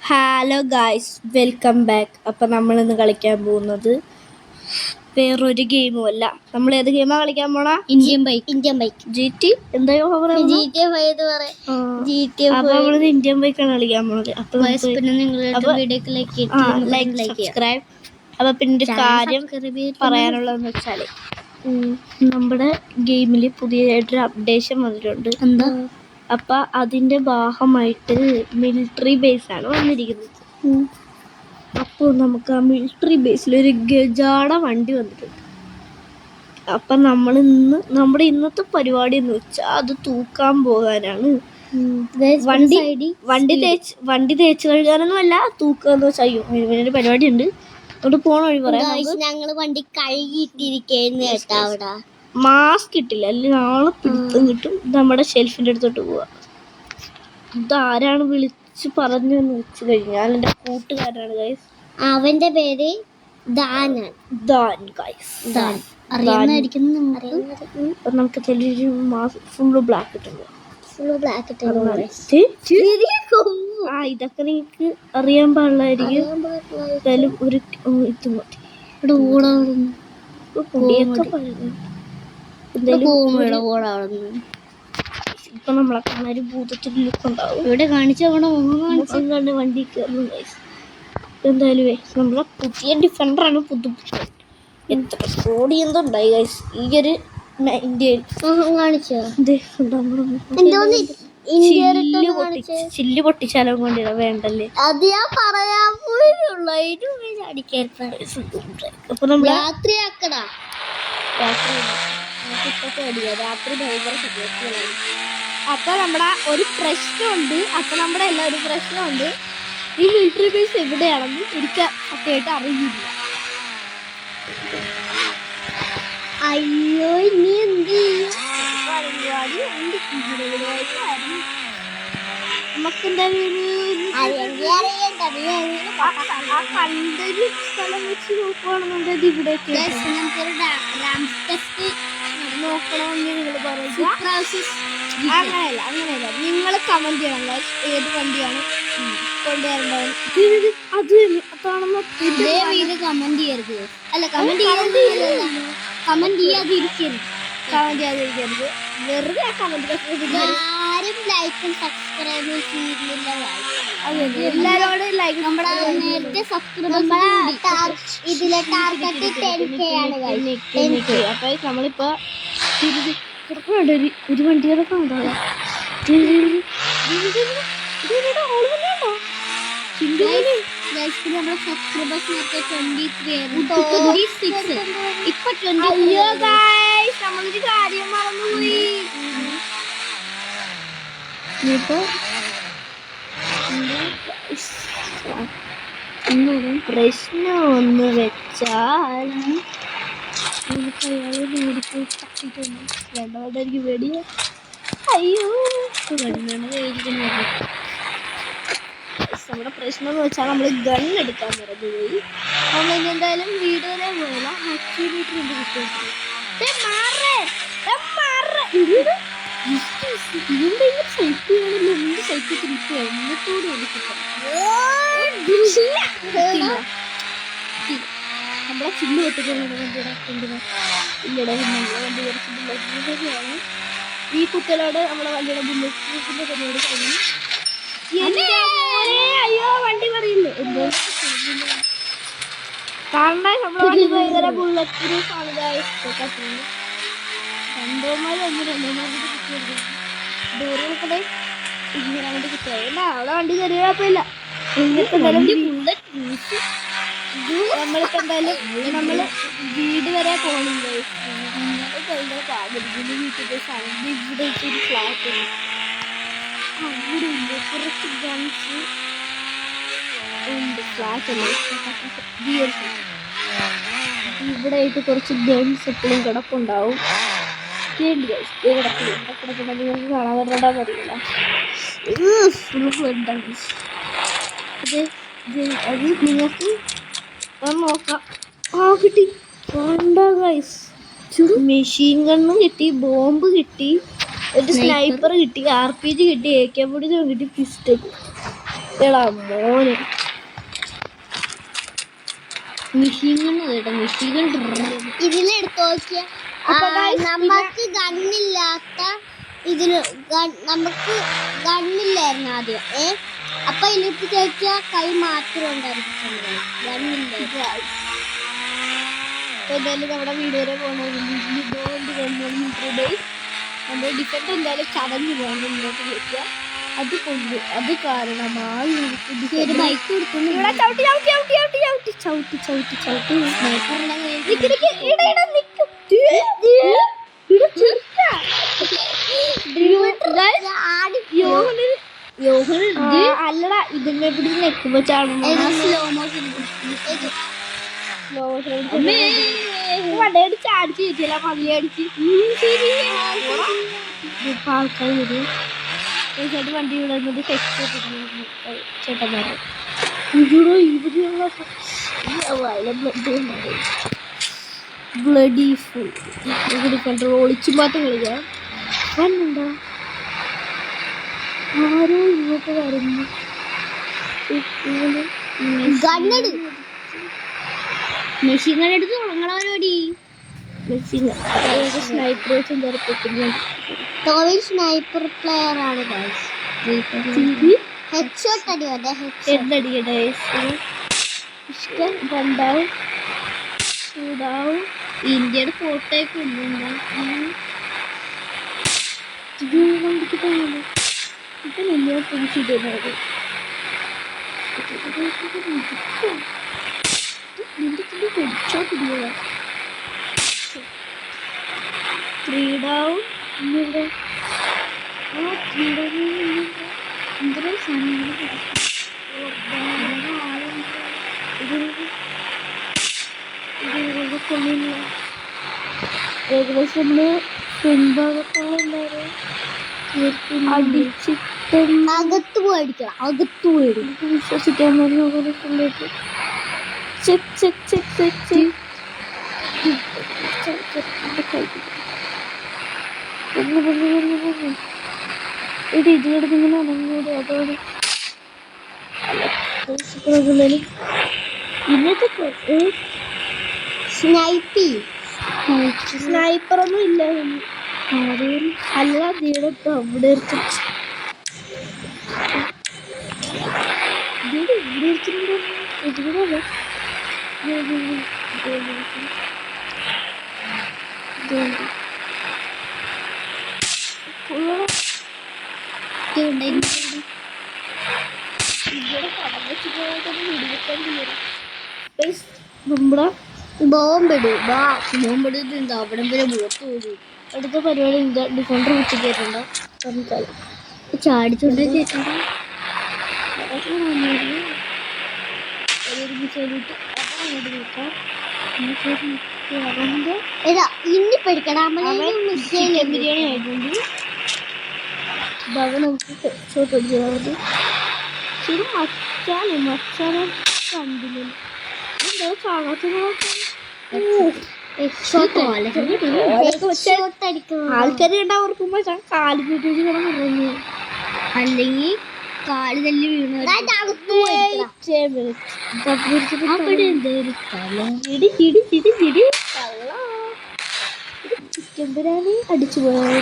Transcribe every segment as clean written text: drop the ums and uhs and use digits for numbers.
Hello guys, welcome back. അപ്പം നമ്മളിന്ന് കളിക്കാൻ പോകുന്നത് വേറൊരു ഗെയിമും അല്ല. നമ്മൾ ഏത് ഗെയിമാണ് കളിക്കാൻ പോണ? ഇന്ത്യൻ ബൈക്ക് GT എന്തായോ നമ്മളിത് ഇന്ത്യൻ ബൈക്കാണ് കളിക്കാൻ പോണത്. സബ്സ്ക്രൈബ്. അപ്പൊ പിന്നെ ഒരു കാര്യം പറയാനുള്ളതെന്ന് വെച്ചാല് നമ്മുടെ ഗെയിമിൽ പുതിയതായിട്ടൊരു അപ്ഡേഷൻ വന്നിട്ടുണ്ട്. എന്താ? അപ്പം അതിൻ്റെ ഭാഗമായിട്ട് മിലിറ്ററി ബേസാണ് വന്നിരിക്കുന്നത്. അപ്പോൾ നമുക്ക് ആ മിലിറ്ററി ബേസിലൊരു ഗജാട വണ്ടി വന്നിട്ടുണ്ട്. അപ്പം നമ്മുടെ ഇന്നത്തെ പരിപാടി എന്ന് വെച്ചാൽ അത് തൂക്കാൻ പോകാനാണ്. വണ്ടി തേച്ച് കഴുകാനൊന്നും അല്ല, തൂക്കാന്ന് വെച്ചാൽ അയ്യോ അതിനൊരു പരിപാടി ഉണ്ട്. അവിടെ പോണ വഴി പറയാം. ഞങ്ങള് വണ്ടി കഴുകിയിട്ടിരിക്കുന്നു കേട്ടോ. അവിടെ മാസ്ക് ഇട്ടില്ല, അല്ലെങ്കിൽ നാളെ പിടുത്തം കിട്ടും. നമ്മുടെ ഷെൽഫിൻ്റെ അടുത്തോട്ട് പോവാ. ഇതാരാണ് വിളിച്ച് പറഞ്ഞു എന്ന് വെച്ച് കഴിഞ്ഞാൽ എൻ്റെ കൂട്ടുകാരനാണ് ഗൈസ്. അവന്റെ പേര് ദാൻ ഗൈസ്. നമുക്ക് ചെറിയൊരു ഫുള്ള് ബ്ലാക്ക് ഇട്ടുണ്ട്. ഇതൊക്കെ നിങ്ങൾക്ക് അറിയാൻ പാടില്ലായിരിക്കും. എന്തായാലും ഒരു ഇത് മതി. ഇപ്പൊ നമ്മളെ കാണാൻ ഒരു ഭൂതത്തിൽ ലുക്ക് ഉണ്ടാവും. ഇവിടെ കാണിച്ച കണ്ട് വണ്ടി കയറുന്നു ഗൈസ്. എന്തായാലും നമ്മളെ പുതിയ ഡിഫൻഡറാണ്. എത്ര കോടി എന്തുണ്ടായി ഗൈസ് ഈ ഒരു ഇന്ത്യയിൽ. ചില്ല് പൊട്ടിച്ചാലും കൊണ്ടിട വേണ്ടല്ലേ? അത് ഞാൻ പറയാൻ പോയിട്ടുള്ളൂ. അപ്പൊ നമ്മൾ രാത്രി ഭയങ്കര സുഖമാണ്. അപ്പൊ നമ്മുടെ ഒരു പ്രശ്നമുണ്ട്. ഒരു പ്രശ്നമുണ്ട്. ഈ മിലിറ്ററി ബേസ് എവിടെയാണെന്ന് എനിക്ക് സത്യമായിട്ട് അറിയില്ല. അയ്യോ, ഇനി എന്ത് കണ്ടൊരു സ്ഥലം വെച്ച് നോക്കുകയാണെന്നുണ്ടെങ്കിൽ ഇവിടേക്ക് നോക്കണമെങ്കിൽ നിങ്ങൾ പറയുക. അങ്ങനെയല്ല നിങ്ങൾ കമന്റ് ചെയ്യണം ഏത് വണ്ടിയാണ് കൊണ്ടുവരേണ്ടത്. അതാണെന്ന് കമന്റ് ചെയ്യരുത്. അല്ല, കമന്റ് ചെയ്യാതിരിക്കരുത്. വെറുതെ കമന്റ് ആരും ലൈക്കും സബ്സ്ക്രൈബും ചെയ്യുന്നില്ല. എല്ലാരോടും ലൈക്ക്. നമ്മുടെ നേരത്തെ ഇതിലെ ടാർഗറ്റ് 10K ആണ്. അപ്പൊ നമ്മളിപ്പോ ഒരു വണ്ടികളൊക്കെ ഉണ്ടാവുക. നമ്മുടെ സബ്സ്ക്രൈബേഴ്സ് നേരത്തെ 23 ആയിരുന്നു. 26 ഇപ്പൊ 20. അയ്യോ ഗൈസ്, നമ്മളൊരു കാര്യം മറന്നുപോയി. പ്രശ്നം ഒന്ന് വെച്ചാൽ എനിക്ക് പേടിയ. അയ്യോ, നമ്മുടെ പ്രശ്നം എന്ന് വെച്ചാൽ നമ്മൾ ഗൺ എടുക്കാൻ മറന്നുപോയി. നമ്മൾ എന്തായാലും വീട് വരെ പോയില്ല. നമ്മളെ ചില്ല് വെട്ടിക്കൊണ്ടാണ് ഇല്ലടേ. നമ്മളെ വണ്ടി കുറച്ചിട്ടുള്ള ഈ കുത്തലോട് നമ്മളെ വണ്ടിയുടെ ബുള്ളറ്റിന്റെ പരിപാടി കഴിഞ്ഞു. അയ്യോ, വണ്ടി പറയുന്നു കാരണം നമ്മളെ വണ്ടി ഭയങ്കര ബുള്ളറ്റ് പ്രൂഫാണ്. ദൂരമൊക്കെ ഇങ്ങനെ വണ്ടി കിട്ടില്ല. അവിടെ വണ്ടി കയറിയ കുഴപ്പമില്ല. നമ്മളിപ്പോ എന്തായാലും നമ്മള് വീട് വരെ പോകുന്നുണ്ട്. ഭയങ്കര പാടിരിക്കുന്നു. വീട്ടിൽ സൺഡേ ഇവിടെ ഒരു ഫ്ലാറ്റ് ഉണ്ട്. അവിടെ ഉണ്ട് കുറച്ച് ഗൺസ് ഉണ്ട്. ഫ്ലാറ്റ് അല്ലേ, ഇവിടെ ആയിട്ട് കുറച്ച് ഗൺസ് എപ്പോഴും കിടപ്പുണ്ടാവും. കിടക്കുന്നുണ്ടെങ്കിൽ നിങ്ങൾക്ക് കാണാൻ വരേണ്ടെന്ന് അറിയില്ല. അത് നിങ്ങൾക്ക് നോക്കാം. കിട്ടി. മെഷീൻ ഗണ്ണ് കിട്ടി, ബോംബ് കിട്ടി, ഒരു സ്നൈപ്പർ കിട്ടി, RPG കിട്ടി, AK-47 കിട്ടി, പിസ്റ്റൾ. എടാ മോനെ ഇതിലെടുത്ത് നോക്കിയ നമുക്ക് ഗണ്ണില്ലാത്ത ഇതിന് നമുക്ക് ഗണ്ണില്ലായിരുന്നു ആദ്യം. അപ്പൊ ഇതിലിട്ട് ചോദിക്കുക കൈ മാത്രം ഉണ്ടായിരുന്നു ഗണ്ണില്ല. അപ്പോൾ എന്തായാലും നമ്മുടെ വീഡിയോയിൽ പോകണമെങ്കിൽ നമ്മുടെ ഡിഫൻഡ് എന്തായാലും ചടഞ്ഞു പോകണം മുന്നോട്ട് വെക്കുക. അത് കാരണമാണ് നമുക്ക് ഒരു ബൈക്ക് കൊടുക്കുന്നു. ഇവിടെ ചവിട്ടി അല്ലടാ ഇതിനെ പിടിച്ച് നെക്കുമ്പോ ചാടുമ്പോ വടയടിച്ച് അടിച്ച് കയറ്റില്ല മതിയടിച്ച് ആൾക്കാർ വരും. ചേട്ടൻ വണ്ടി വിടുന്നത് ചേട്ടന്മാരെ ഇവിടെ ഇവിടെയുള്ള ബ്ലഡി ഫുൾ ഇവിടെ കണ്ടോ ഒളിച്ചും പാത്ത് കളിക്കാം. കണ്ടോ ആരോ ഇങ്ങോട്ട് വരുന്നു. മെഷീൻ ഗൺ എടുത്ത് തുടങ്ങണവരോടി. സ്നൈപ്പർ വെച്ച് സ്നൈപ്പർ പ്ലെയർ ആണ്. ഹെഡ്ഷോട്ട് അടിയോടെ എന്തടിയുടെ ഇഷ്ടം രണ്ടാവും ചൂടാവും. ഇന്ത്യയുടെ ഫോട്ടോ ഒക്കെ ഉണ്ടുണ്ടാവും. വണ്ടിക്ക് പോകുന്നു. ഇപ്പം എന്നെ പിടിച്ചിടുന്നത് പിടിച്ചോട്ടില്ല. 3 ഡൗൺ. ഇവിടെ എന്തൊരു സാധനങ്ങൾ ഏകദേശം നമ്മള് പിൻഭാഗത്തോളം അടിച്ചിട്ട് അകത്ത് പോയടിക്കണം. അകത്ത് പോയി വിശ്വസിക്കാൻ പറ്റുന്ന ഫുള്ളായിട്ട് ചെക്ക് ചെക്ക് ചെക്ക് ചെക്ക് ഇത് കിടന്നിങ്ങനെ അനങ്ങൂടെ അതോടെ ഇന്നത്തെ സ്നൈപ്പറൊന്നും ഇല്ല. അല്ല നീടട്ടോ അവിടെ ഇതിലൂടെ നമ്മുടെ ബോംബെടുത്തുണ്ട്. അവിടെ വരെ ബോട്ട് പോയി. അടുത്ത പരിപാടി എന്താ ഡിഫൻഡർ വെച്ചിട്ടുണ്ടോ ചാടിച്ചോണ്ട് കേട്ടോ. ഇനി പഠിക്കണം. ബിരിയാണി ആയിട്ടുണ്ട്. ഇതാവും നമുക്ക് ഷോട്ട് അടിച്ചത്. ശരി മച്ചാനെ കണ്ടില്ല. എന്താ കാണാത്ത ആൾക്കാര് കണ്ടാ ഓർക്കുമ്പോ കാല് കൂട്ടി കിടന്നു. അല്ലെങ്കിൽ കാല് തല്ലി വീണു. ചിക്കൻ ബിരിയാണി അടിച്ചു പോയത്.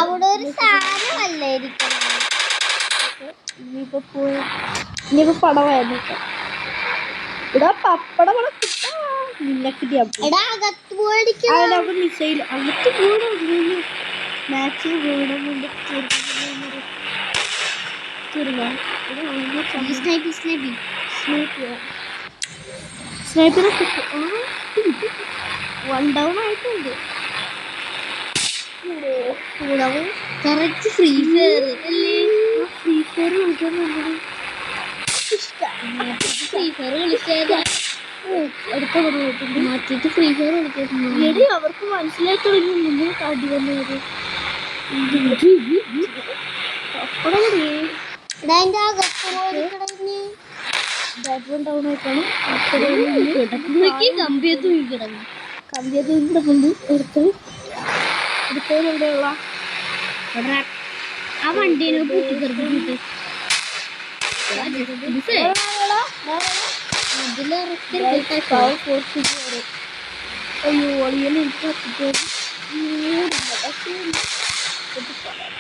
അവിടെ ഒരു സാധനമല്ലായിരിക്കണം. ഇനിയിപ്പോ പടമായിരുന്നു. ഇവിടെ പപ്പടം നിന്നെ കിട്ടിയാ മിസൈൽ അകത്ത് പോകണം. മാച്ച് വീടുന്നുണ്ട്. സ്നൈപ്പറെ 1 ഡൗൺ ആയിട്ടുണ്ട്. കറക്റ്റ് ഫ്രീ ഫയർ അല്ലേ? ഫ്രീ ഫയർ കളിക്കാൻ ഫ്രീ ഫയർ കളിച്ചത് അടുത്ത പറഞ്ഞിട്ടുണ്ട്. മാറ്റിട്ട് ഫ്രീ ഫയർ കളിക്കാൻ. എടി അവർക്ക് മനസ്സിലായി തുടങ്ങി മുന്നിൽ കാട്ടി വന്നത്. ഡൗൺ ആയിട്ടാണ് കമ്പിയത്ത് കിടന്നു. കമ്പിയൊക്കെ കിടപ്പുണ്ട്. എടുത്തതിലെവിടെയുള്ള ആ വണ്ടീനെ പൊട്ടിത്തെറിപ്പിച്ചിട്ട് അയ്യോ ഒളിയൽ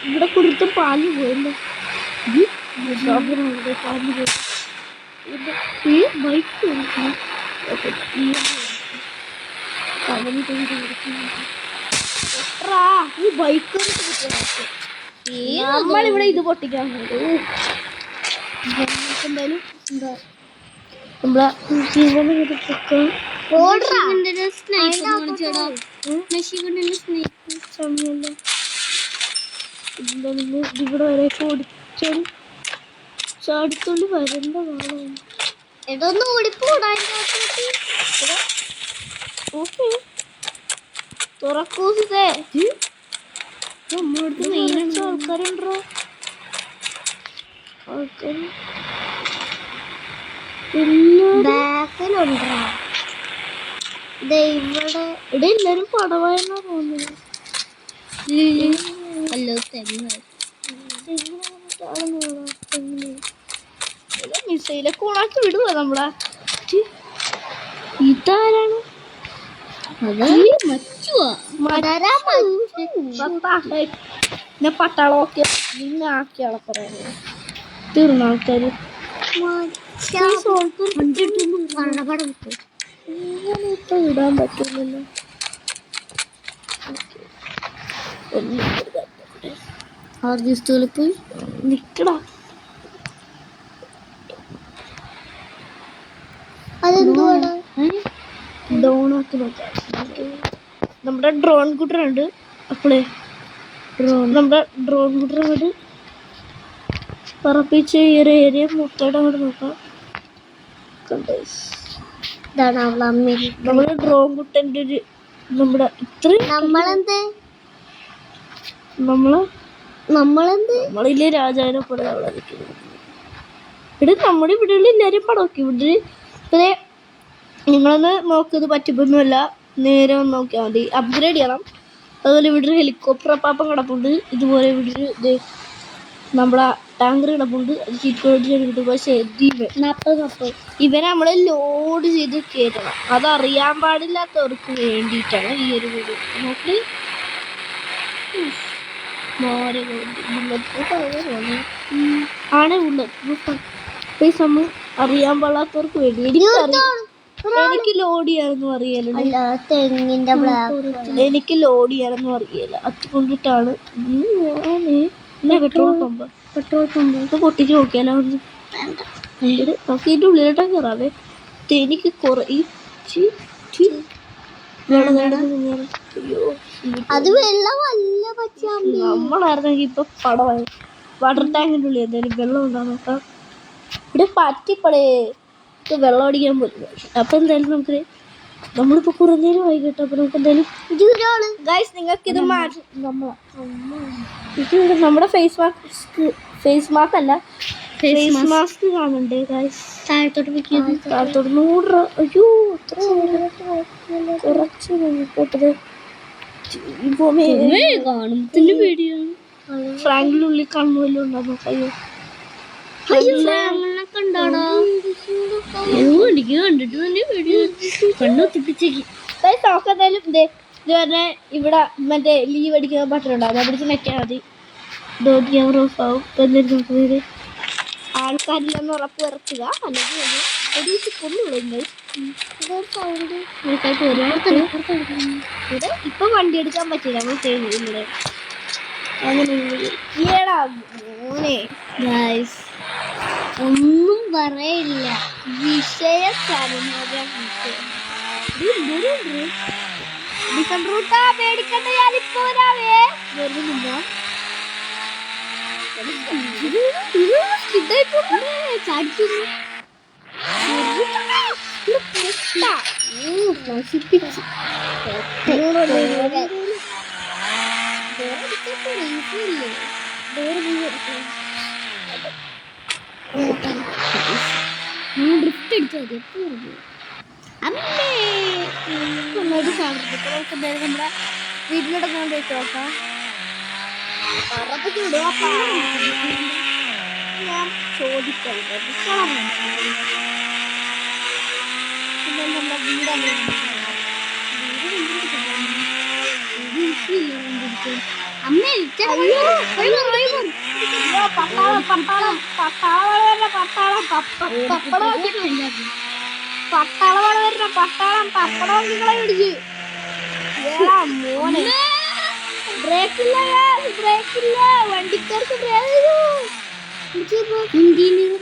ഇവിടെ കൊടുത്ത് പാല് പോയല്ലോ. പാല് പോയി ഈ ബൈക്ക് ഈ ബൈക്ക് നമ്മളിവിടെ ഇത് പൊട്ടിക്കാൻ എന്തായാലും എന്താ നമ്മളെ ജീവനെ ഇത് പൊക്കാം. സമയല്ല ഇവിടെ വരെ ഓടിച്ചാലും ചാടിത്തുള്ളി വരേണ്ട കാണാൻ ഇതൊന്നും ഓടിപ്പോടാ. തുറക്കൂസേ നമ്മളടുത്ത് ആൾക്കാരുണ്ടോ? ആൾക്കാർ ബാക്കിലുണ്ടോ? ഇവിടെ എല്ലാരും പടവായെന്നാ തോന്നുന്നത്. മിസൈലൊക്കെ ഓണാക്കി വിടുക നമ്മളെ. ഇതാരാണ്? പട്ടാളമൊക്കെ നിന്നെ ആക്കിയാളെ പറയുന്നത് തീർന്ന ആൾക്കാര് ഇപ്പൊ വിടാൻ പറ്റില്ലല്ലോ. പോയി നിക്കടാ. ഡോണാക്കി നോക്കാം. നമ്മുടെ ഡ്രോൺ കുട്ടറുണ്ട്. അപ്പോളേ നമ്മുടെ ഡ്രോൺ കുട്ടറങ്ങോട്ട് പറപ്പിച്ച് ഈ ഒരു ഏരിയ മൊത്തമായിട്ട് അങ്ങോട്ട് നോക്കാം. നമ്മുടെ ഡ്രോൺ കുട്ടൻ്റെ ഒരു നമ്മുടെ ഇത്രയും നമ്മളില്ലേ രാജാവിനെ പോലെ അവിടെ നിൽക്കുന്നത്. ഇവിടെ നമ്മുടെ ഇവിടെയുള്ള എല്ലാവരും പടമൊക്കെ ഇവിടെ ഇപ്പഴേ നിങ്ങളൊന്ന് നോക്കുന്നത് പറ്റിപ്പൊന്നുമല്ല. നേരെ ഒന്ന് നോക്കിയാൽ മതി. അപ്ഗ്രേഡ് ചെയ്യണം. അതുപോലെ ഇവിടെ ഒരു ഹെലികോപ്റ്റർ അപ്പാപ്പം കിടപ്പുണ്ട്. ഇതുപോലെ ഇവിടെ ഒരു നമ്മളെ ടാങ്കർ കിടപ്പുണ്ട്. അത് ചീറ്റ് പക്ഷേ ഇവനെ നമ്മൾ ലോഡ് ചെയ്ത് കയറ്റണം. അതറിയാൻ പാടില്ലാത്തവർക്ക് വേണ്ടിയിട്ടാണ് ഈ ഒരു വീഡിയോ. നോക്കി ആണ് ബുള്ളറ്റ് സമയം അറിയാൻ പാടാത്തവർക്ക് വേണ്ടി. എനിക്ക് ലോഡ് ചെയ്യാനൊന്നും അറിയില്ല. എനിക്ക് ലോഡ് ചെയ്യാനൊന്നും അറിയില്ല. അതുകൊണ്ടിട്ടാണ് പെട്രോൾ പമ്പ് പൊട്ടിച്ച് നോക്കിയാലോ. നമുക്ക് ഇതിൻ്റെ ഉള്ളിലോട്ടാ കയറാവേ. എനിക്ക് കുറെ അത് വെള്ളമല്ല. നമ്മളായിരുന്നെങ്കിൽ ഇപ്പൊ പടമായി. വാട്ടർ ടാങ്കിൻ്റെ ഉള്ളിൽ എന്തായാലും വെള്ളം ഉണ്ടാകും നോക്കാം. ഇവിടെ പറ്റിപ്പടേ വെള്ളം അടിക്കാൻ പറ്റില്ല. അപ്പൊ എന്തായാലും നമുക്ക് നമ്മളിപ്പോ കുറെ നേരം വൈകിട്ട്. അപ്പൊ നമുക്ക് എന്തായാലും നിങ്ങൾക്ക് ഇത് മാറ്റി നമ്മുടെ ഫേസ് മാസ്ക് അല്ല ഫേസ് മാസ്ക് കാണണ്ടേ ഗൈസ്? താഴത്തോട്ട് 100 രൂപ. അയ്യോ കുറച്ച് ഫ്രാങ്കിനുള്ളിൽ കാണുമല്ലോ ഉണ്ടാകും. അയ്യോ നോക്കെന്തായാലും ഇത് പറഞ്ഞാൽ ഇവിടെ മറ്റേ ലീവ് അടിക്കുന്ന ബട്ടൺ ഉണ്ടാവും. അത് പിടിച്ച് നെറ്റാൽ മതി. ഓഫ് ആവും. എന്തായാലും നമുക്ക് ആൾക്കാരില്ലെന്ന് ഉറപ്പ് വരുത്തുക. അല്ലെങ്കിൽ കൊണ്ടുവിടും. ഇവിടെ ഇപ്പൊ വണ്ടി എടുക്കാൻ പറ്റില്ല. നമ്മൾ ചെയ്യുന്നില്ലേ അങ്ങനെ മോനെ ഗൈസ് ഒന്നും പറയില്ല. പേടിക്കണ്ട. ഞാനിപ്പോ വരാവേ. നന്നായിട്ട് സാധനം നമുക്ക് എന്തായാലും നമ്മുടെ വീട്ടിലോട്ട് കൊണ്ട് വെച്ച് നോക്കാം. ഞാൻ ചോദിക്കാം പിന്നെ നമ്മുടെ വീടാണ് പട്ടാളം വരുന്ന പട്ടാളം പപ്പടം നിങ്ങളെ പിടിച്ച് മോനെ ബ്രേക്കില്ല ബ്രേക്കില്ല വണ്ടിക്കാർക്ക് എഞ്ചിനീയർ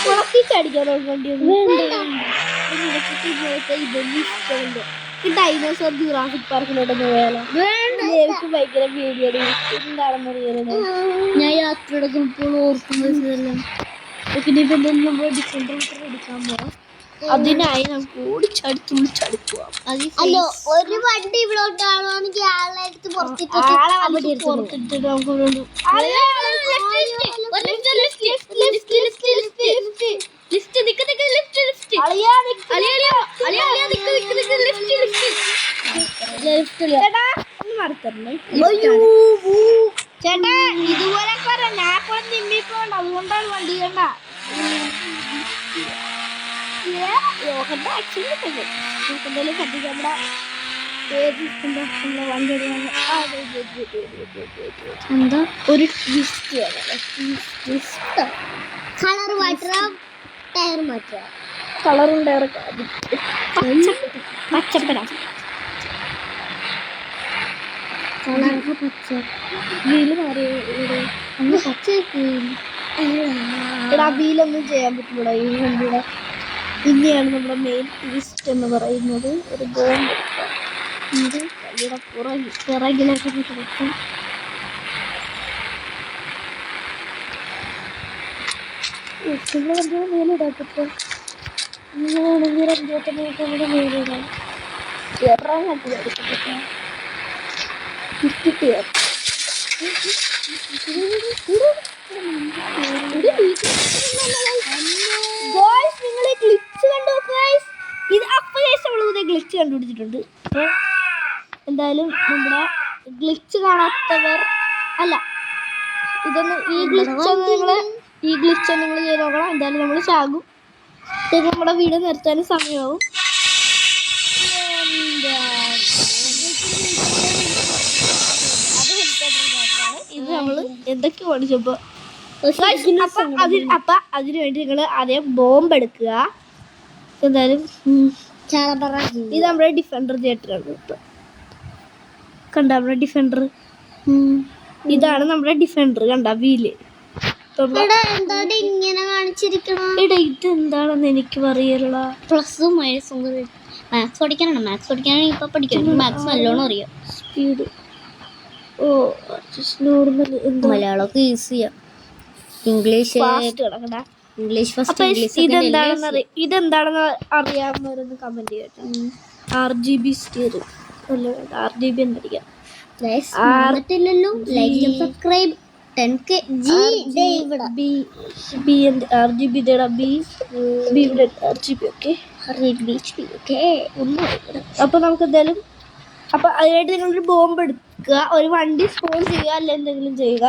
കുളപ്പിച്ചടിക്കാനോ വണ്ടി ഡൈനോസർ ജുറാസിക് പാർക്കിലോട്ടൊന്ന് പോയാലോ? എനിക്ക് ഭയങ്കര പേടിയാണ്. എന്താണെന്ന് അറിയാലോ ഞാൻ യാത്ര എടുക്കുമ്പോൾ ഓർക്കുന്നതെല്ലാം. പിന്നെ ഇപ്പം നമ്മൾ ഡിഫറെൻ്റ് എടുക്കാൻ പോവാം. അതിനായി നമുക്ക് ഓടിച്ചടുത്ത് പോവാം. ഒരു വണ്ടി ഇവിടെ കാണുവാണെങ്കിൽ ആളെടുത്ത് പുറത്തിട്ട് നമുക്ക് ചേട്ടാ ഇതുപോലെ പറ ഞാൻ ഇപ്പോൾ നിമ്മിപ്പോണ്ട് അതുകൊണ്ടാണ് വണ്ടി കണ്ട എന്തായാലും കണ്ടിട്ട് നമ്മുടെ വണ്ടി എന്താ ഒരു ട്വിസ്റ്റ് കളർ മാറ്റാം ടയർ മാറ്റാം കളറും ടയർ പച്ചപ്പട വീല് മാറി എടാ വീലൊന്നും ചെയ്യാൻ പറ്റില്ല ഈ വണ്ടിയുടെ. ഇനിയാണ് നമ്മുടെ മെയിൻ ട്വിസ്റ്റ് എന്ന് പറയുന്നത്. ഒരു ബോംബ് ഇത് വണ്ടിയുടെ പിറകിലൊക്കെ കിടക്കും. വണ്ടിയുടെ മേലിടാൻ പറ്റും. ഇങ്ങനെയാണെങ്കിൽ വണ്ടിയൊക്കെ നമ്മുടെ മേലിടാം. ഇറാൻ കട്ടി എടുക്കട്ടെ നിങ്ങളെ ഗ്ലിച്ച് കണ്ടോ ഗൈസ്? ഇത് അപ്പുറത്തെ ഗ്ലിച്ച് കണ്ടുപിടിച്ചിട്ടുണ്ട്. എന്തായാലും നമ്മുടെ ഗ്ലിച്ച് കാണാത്തവർ അല്ല ഇതൊന്ന് ഈ ഗ്ലിച്ച് നിങ്ങൾ ചെയ്ത് നോക്കണം. എന്തായാലും നമ്മൾ ചാകും. നമ്മുടെ വീട് നിർത്താനും സമയമാവും. ഇത് നമ്മള് എന്തൊക്കെ പഠിച്ചപ്പോ അതിനു വേണ്ടി നിങ്ങൾ ആദ്യം ബോംബ് എടുക്കുക. എന്തായാലും ഇത് നമ്മുടെ ഡിഫൻഡർ തിയേറ്ററാണ്. കണ്ട നമ്മുടെ ഡിഫൻഡർ ഇതാണ് നമ്മുടെ ഡിഫൻഡർ. കണ്ട വീല് ഇങ്ങനെ കാണിച്ചിരിക്കണം. ഇതെന്താണെന്ന് എനിക്ക് പറയല. പ്ലസും മൈനസും മാത്സ് പഠിക്കാനാണ്. മാത്സ് പഠിക്കാനാണെങ്കിൽ ഇപ്പൊ പഠിക്കണം. മാത്സ് നല്ലോണം അറിയാം. സ്പീഡ് നോർമൽ മലയാളമൊക്കെ ഈസിയാ. ഇംഗ്ലീഷ് ഇതെന്താണെന്ന് അറിയാവുന്നവരൊന്ന് കമന്റ് ചെയ്യട്ടെ. RGB സ്റ്റിയർ RGB എന്നറിയാം. Subscribe 10K RGB okay. അപ്പൊ നമുക്ക് എന്തായാലും അപ്പൊ അതിനായിട്ട് നിങ്ങളൊരു ബോംബ് എടുക്കുക. ഒരു വണ്ടി സ്പോൺ ചെയ്യുക, അല്ല എന്തെങ്കിലും ചെയ്യുക.